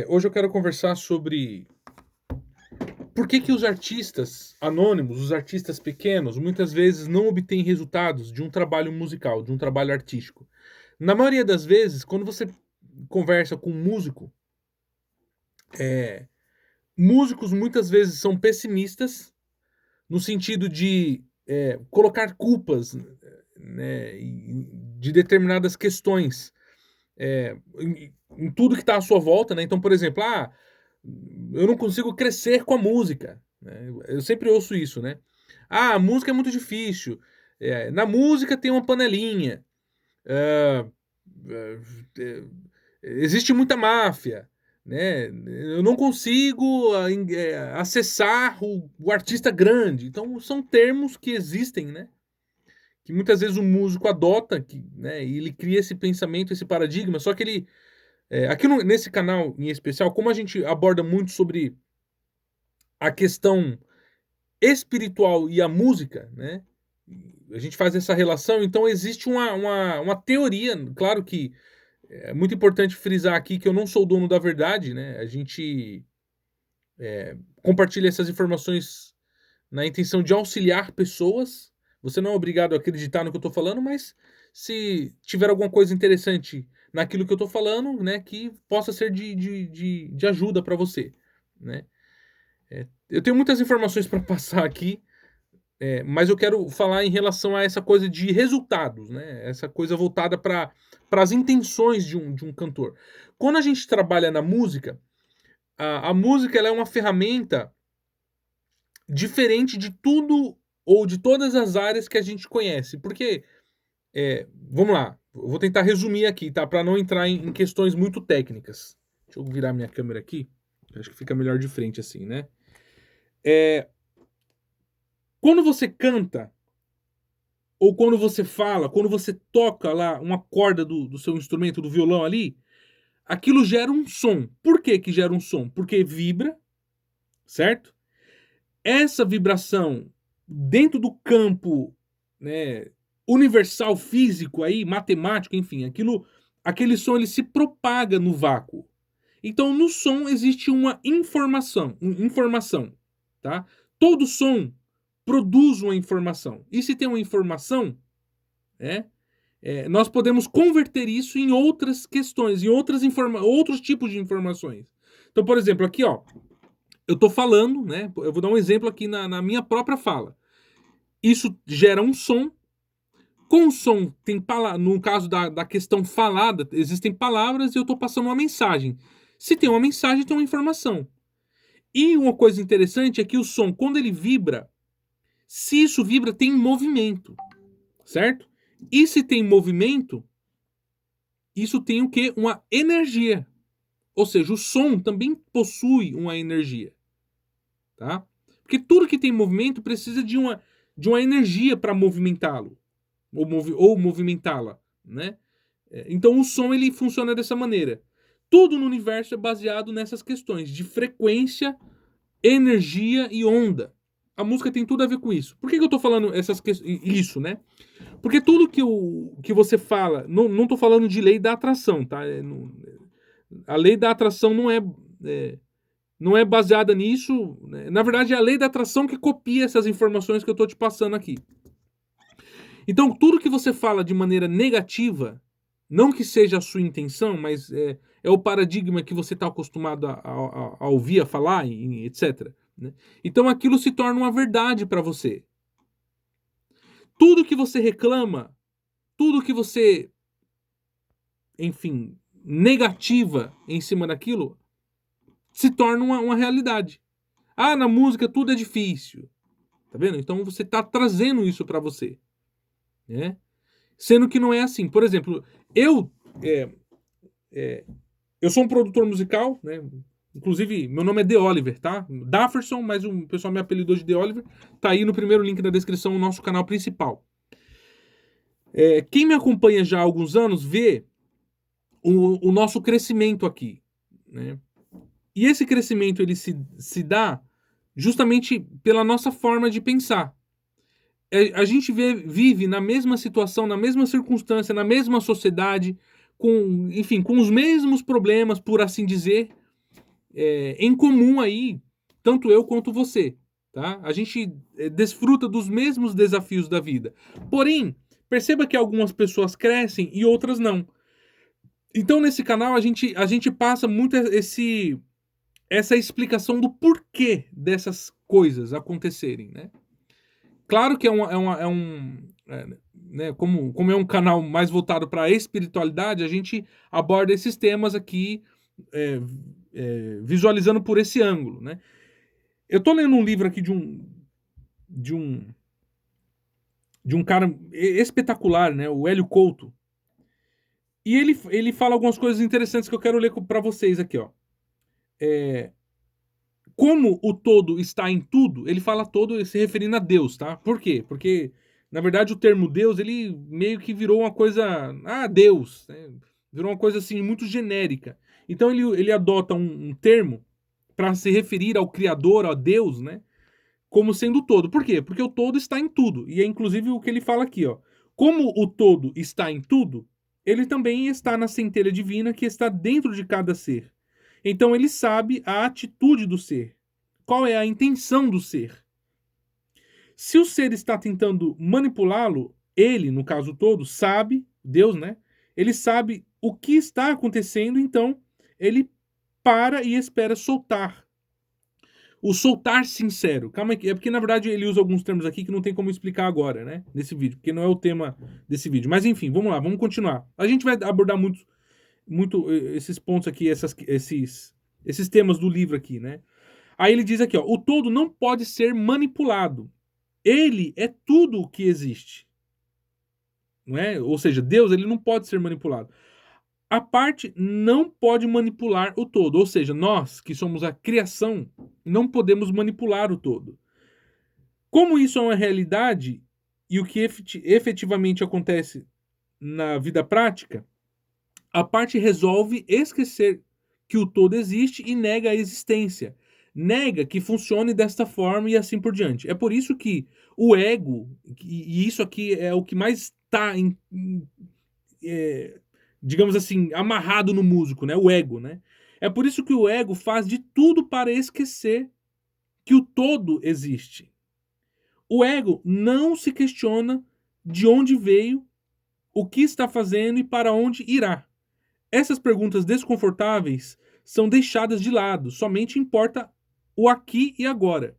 Hoje eu quero conversar sobre por que que os artistas anônimos, os artistas pequenos, muitas vezes não obtêm resultados de um trabalho musical, de um trabalho artístico. Na maioria das vezes, quando você conversa com um músico, eh, músicos muitas vezes são pessimistas, no sentido de, colocar culpas, né, de determinadas questões, em tudo que está à sua volta, né. Então, por exemplo, eu não consigo crescer com a música, né. Eu sempre ouço isso, né. "Ah, a música é muito difícil, na música tem uma panelinha, hã, eh, existe muita máfia, né, eu não consigo acessar o artista grande". Então são termos que existem, né, que muitas vezes o músico adota, né, e ele cria esse pensamento, esse paradigma, só que ele aqui nesse canal em especial, como a gente aborda muito sobre a questão espiritual e a música, né, a gente faz essa relação, então existe uma teoria, claro que é muito importante frisar aqui que eu não sou o dono da verdade, né, a gente compartilha essas informações na intenção de auxiliar pessoas. Você não é obrigado a acreditar no que eu estou falando, mas se tiver alguma coisa interessante naquilo que eu estou falando, né, que possa ser de ajuda para você, né. Eu tenho muitas informações para passar aqui, mas eu quero falar em relação a essa coisa de resultados, né, essa coisa voltada para as intenções de um cantor. Quando a gente trabalha na música, a música ela é uma ferramenta diferente de tudo ou de todas as áreas que a gente conhece, porque, vamos lá, eu vou tentar resumir aqui, tá, para não entrar em questões muito técnicas. Deixa eu virar minha câmera aqui, acho que fica melhor de frente assim, né. Eh, Quando você canta, ou quando você fala, quando você toca lá uma corda do seu instrumento, do violão ali, aquilo gera um som. Por que que gera um som? Porque vibra, certo? Essa vibração dentro do campo, né, universal físico aí, matemático, enfim, aquele som ele se propaga no vácuo. Então no som existe uma informação, tá? Todo som produz uma informação. E se tem uma informação, né, nós podemos converter isso em outras questões, em outros tipos de informações. Então, por exemplo, aqui, ó, eu tô falando, né? Eu vou dar um exemplo aqui na minha própria fala. Isso gera um som. Com o som, no caso da questão falada, existem palavras e eu tô passando uma mensagem. Se tem uma mensagem, tem uma informação. E uma coisa interessante é que o som, quando ele vibra, se isso vibra, tem movimento, certo? E se tem movimento, isso tem o quê? Uma energia. Ou seja, o som também possui uma energia, tá? Porque tudo que tem movimento precisa de uma energia para movimentá-lo, ou movimentá-la, né? Então o som ele funciona dessa maneira. Tudo no universo é baseado nessas questões de frequência, energia e onda. A música tem tudo a ver com isso. Por que eu tô falando isso, né? Porque tudo que você fala, não tô falando de lei da atração, tá? A lei da atração não é baseada nisso, né? Na verdade, é a lei da atração que copia essas informações que eu tô te passando aqui. Então, tudo que você fala de maneira negativa, não que seja a sua intenção, mas é o paradigma que você está acostumado a ouvir, a falar, etc. Né? Então, aquilo se torna uma verdade para você. Tudo que você reclama, tudo que você, enfim, negativa em cima daquilo, se torna uma realidade. Ah, na música tudo é difícil. Tá vendo? Então você está trazendo isso para você, né? Sendo que não é assim. Por exemplo, eu é, eu sou um produtor musical, né? Inclusive, meu nome é The Oliver, tá? Dafferson, mas o pessoal me apelidou de The Oliver. Tá aí no primeiro link da descrição o nosso canal principal. Quem me acompanha já há alguns anos vê o nosso crescimento aqui, né? E esse crescimento ele se dá justamente pela nossa forma de pensar. A gente vive na mesma situação, na mesma circunstância, na mesma sociedade, enfim, com os mesmos problemas, por assim dizer, em comum aí, tanto eu quanto você, tá? A gente desfruta dos mesmos desafios da vida. Porém, perceba que algumas pessoas crescem e outras não. Então, nesse canal, a gente passa muito essa explicação do porquê dessas coisas acontecerem, né? Claro que né, como é um canal mais voltado para a espiritualidade, a gente aborda esses temas aqui é, visualizando por esse ângulo, né? Eu tô lendo um livro aqui de um, de um cara espetacular, né? O Hélio Couto. E ele fala algumas coisas interessantes que eu quero ler para vocês aqui, ó. Como o todo está em tudo, ele fala todo se referindo a Deus, tá? Por quê? Porque, na verdade, o termo Deus, ele meio que virou uma coisa. Ah, Deus. Né? Virou uma coisa assim, muito genérica. Então ele adota um termo para se referir ao Criador, a Deus, né? Como sendo o todo. Por quê? Porque o todo está em tudo. E é inclusive o que ele fala aqui, ó. Como o todo está em tudo, ele também está na centelha divina que está dentro de cada ser. Então ele sabe a atitude do ser. Qual é a intenção do ser? Se o ser está tentando manipulá-lo, ele, no caso todo, sabe, Deus, né? Ele sabe o que está acontecendo, então ele para e espera soltar. O soltar sincero. Calma aí, é porque na verdade ele usa alguns termos aqui que não tem como explicar agora, né? Nesse vídeo, porque não é o tema desse vídeo. Mas enfim, vamos lá, vamos continuar. A gente vai abordar muito esses pontos aqui, esses temas do livro aqui, né? Aí ele diz aqui, ó, o todo não pode ser manipulado. Ele é tudo o que existe. Não é? Ou seja, Deus ele não pode ser manipulado. A parte não pode manipular o todo. Ou seja, nós, que somos a criação, não podemos manipular o todo. Como isso é uma realidade e o que efetivamente acontece na vida prática, a parte resolve esquecer que o todo existe e nega a existência. Nega que funcione desta forma e assim por diante. É por isso que o ego, e isso aqui é o que mais está, digamos assim, amarrado no músico, né? O ego, né? É por isso que o ego faz de tudo para esquecer que o todo existe. O ego não se questiona de onde veio, o que está fazendo e para onde irá. Essas perguntas desconfortáveis são deixadas de lado, somente importa o aqui e agora.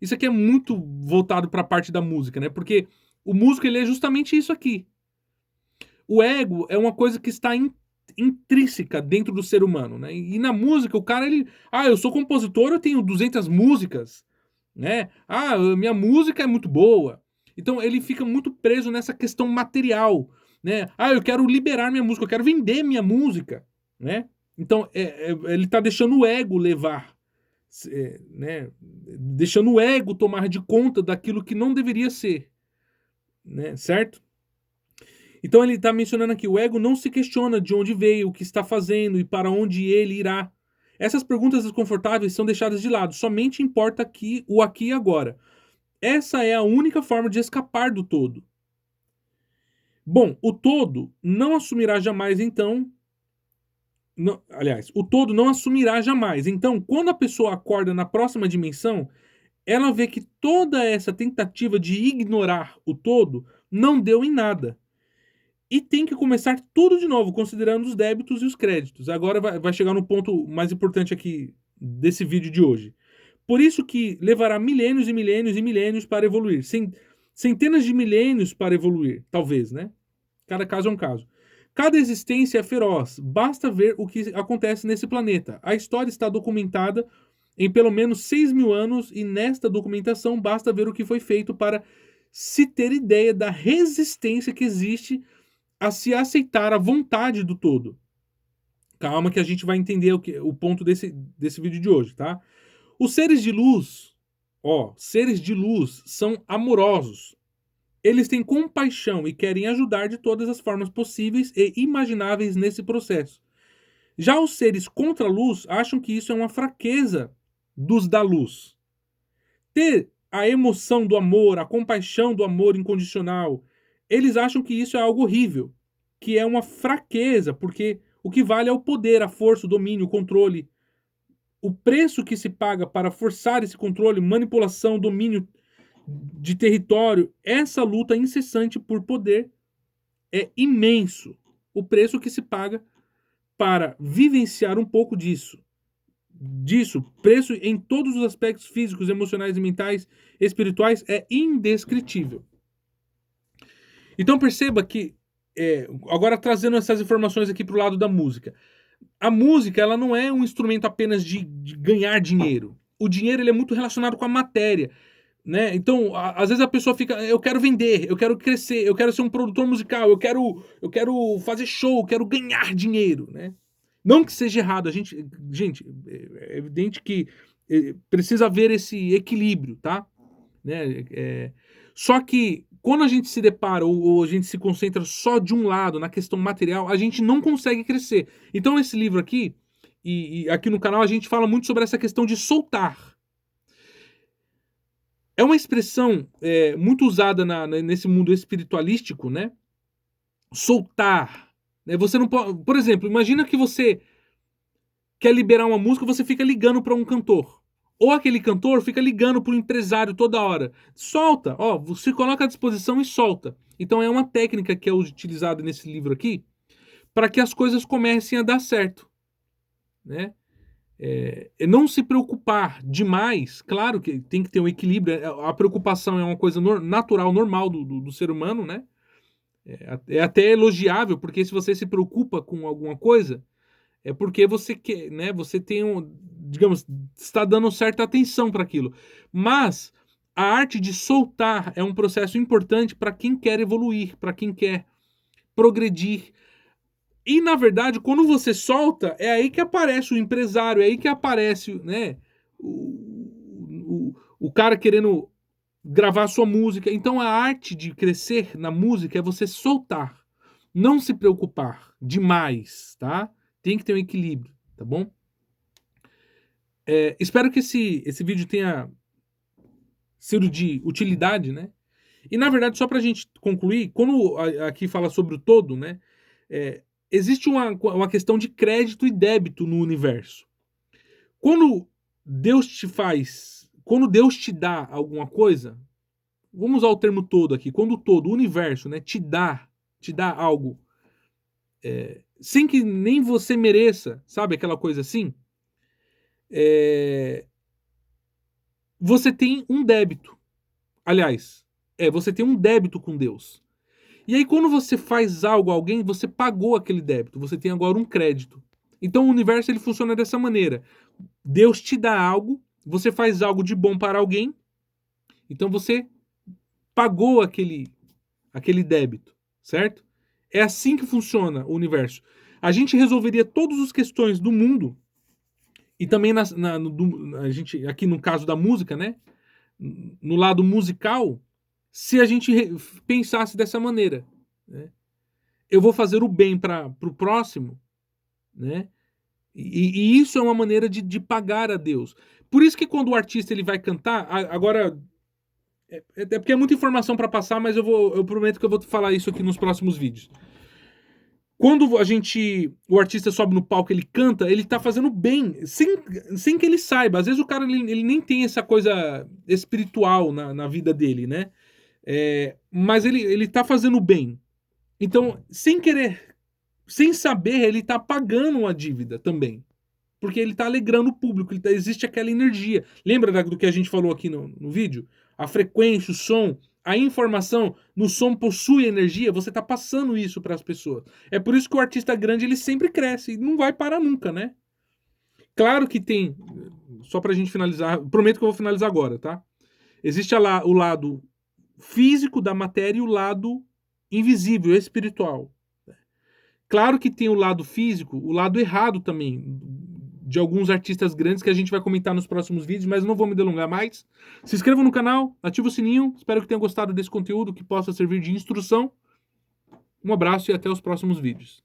Isso aqui é muito voltado para a parte da música, né? Porque o músico ele é justamente isso aqui. O ego é uma coisa que está intrínseca dentro do ser humano, né? E na música o cara eu sou compositor, eu tenho 200 músicas, né? Minha música é muito boa. Então ele fica muito preso nessa questão material, né? Eu quero liberar minha música, eu quero vender minha música, né? Então ele tá deixando o ego levar, né? Deixando o ego tomar de conta daquilo que não deveria ser, né? Certo? Então ele está mencionando aqui, o ego não se questiona de onde veio, o que está fazendo e para onde ele irá. Essas perguntas desconfortáveis são deixadas de lado, somente importa o aqui e agora. Essa é a única forma de escapar do todo. Bom, o todo não assumirá jamais, então. Aliás, o todo não assumirá jamais. Então, quando a pessoa acorda na próxima dimensão, ela vê que toda essa tentativa de ignorar o todo não deu em nada. E tem que começar tudo de novo, considerando os débitos e os créditos. Agora vai chegar no ponto mais importante aqui desse vídeo de hoje. Por isso que levará milênios e milênios e milênios para evoluir. Centenas de milênios para evoluir, talvez, né? Cada caso é um caso. Cada existência é feroz. Basta ver o que acontece nesse planeta. A história está documentada em pelo menos 6.000 anos e nesta documentação basta ver o que foi feito para se ter ideia da resistência que existe a se aceitar a vontade do todo. Calma que a gente vai entender o ponto desse vídeo de hoje, tá? Os seres de luz, seres de luz são amorosos. Eles têm compaixão e querem ajudar de todas as formas possíveis e imagináveis nesse processo. Já os seres contra a luz acham que isso é uma fraqueza dos da luz. Ter a emoção do amor, a compaixão do amor incondicional, eles acham que isso é algo horrível, que é uma fraqueza, porque o que vale é o poder, a força, o domínio, o controle. o preço que se paga para forçar esse controle, manipulação, domínio de território, essa luta incessante por poder é imenso. O preço que se paga para vivenciar um pouco disso, preço em todos os aspectos físicos, emocionais e mentais, espirituais, é indescritível. Então perceba que, agora trazendo essas informações aqui para o lado da música. A música, ela não é um instrumento apenas de ganhar dinheiro. O dinheiro, ele é muito relacionado com a matéria, né? Então, às vezes a pessoa fica, eu quero vender, eu quero crescer, eu quero ser um produtor musical, eu quero fazer show, eu quero ganhar dinheiro, né? Não que seja errado, gente, é evidente que precisa haver esse equilíbrio, tá? Né? Só que quando a gente se depara ou a gente se concentra só de um lado, na questão material, a gente não consegue crescer. Então esse livro aqui, e aqui no canal a gente fala muito sobre essa questão de soltar. É uma expressão muito usada nesse mundo espiritualístico, né? Soltar. Né? Você não pode, por exemplo, imagina que você quer liberar uma música, você fica ligando para um cantor. Ou aquele cantor fica ligando para o empresário toda hora. Solta, ó, você coloca à disposição e solta. Então é uma técnica que é utilizada nesse livro aqui para que as coisas comecem a dar certo, né? Não se preocupar demais, claro que tem que ter um equilíbrio. A preocupação é uma coisa natural, normal do ser humano, né? É até elogiável, porque se você se preocupa com alguma coisa, é porque você quer, né? Você tem digamos, está dando certa atenção para aquilo. Mas a arte de soltar é um processo importante para quem quer evoluir, para quem quer progredir. E na verdade, quando você solta, é aí que aparece o empresário, é aí que aparece, né? O cara querendo gravar sua música. Então a arte de crescer na música é você soltar, não se preocupar demais, tá? Tem que ter um equilíbrio, tá bom? Espero que esse vídeo tenha sido de utilidade, né? E na verdade, só pra gente concluir, quando aqui fala sobre o todo, né? Existe uma questão de crédito e débito no universo. Quando quando Deus te dá alguma coisa, vamos usar o termo todo aqui, quando o todo, o universo, né, te dá algo, sem que nem você mereça, sabe aquela coisa assim? Você tem um débito. Aliás, você tem um débito com Deus. E aí, quando você faz algo a alguém, você pagou aquele débito. Você tem agora um crédito. Então, o universo ele funciona dessa maneira. Deus te dá algo, você faz algo de bom para alguém, então você pagou aquele débito, certo? É assim que funciona o universo. A gente resolveria todas as questões do mundo, e também a gente, aqui no caso da música, né? No lado musical, se a gente pensasse dessa maneira, né? Eu vou fazer o bem para o próximo, né? E isso é uma maneira de pagar a Deus. Por isso que quando o artista ele vai cantar, agora é porque é muita informação para passar, mas eu prometo que eu vou falar isso aqui nos próximos vídeos. Quando o artista sobe no palco, ele canta, ele tá fazendo bem, sem que ele saiba. Às vezes o cara ele nem tem essa coisa espiritual na vida dele, né? Mas ele tá fazendo bem. Então, sem querer, sem saber, ele tá pagando uma dívida também. Porque ele tá alegrando o público, existe aquela energia. Lembra do que a gente falou aqui no vídeo? A frequência, o som, a informação no som possui energia, você tá passando isso para as pessoas. É por isso que o artista grande ele sempre cresce e não vai parar nunca, né? Claro que tem, só pra gente finalizar, prometo que eu vou finalizar agora, tá? Existe o lado físico da matéria e o lado invisível, espiritual. Claro que tem o lado físico, o lado errado também, de alguns artistas grandes que a gente vai comentar nos próximos vídeos, mas não vou me delongar mais. Se inscreva no canal, ative o sininho, espero que tenham gostado desse conteúdo, que possa servir de instrução. Um abraço e até os próximos vídeos.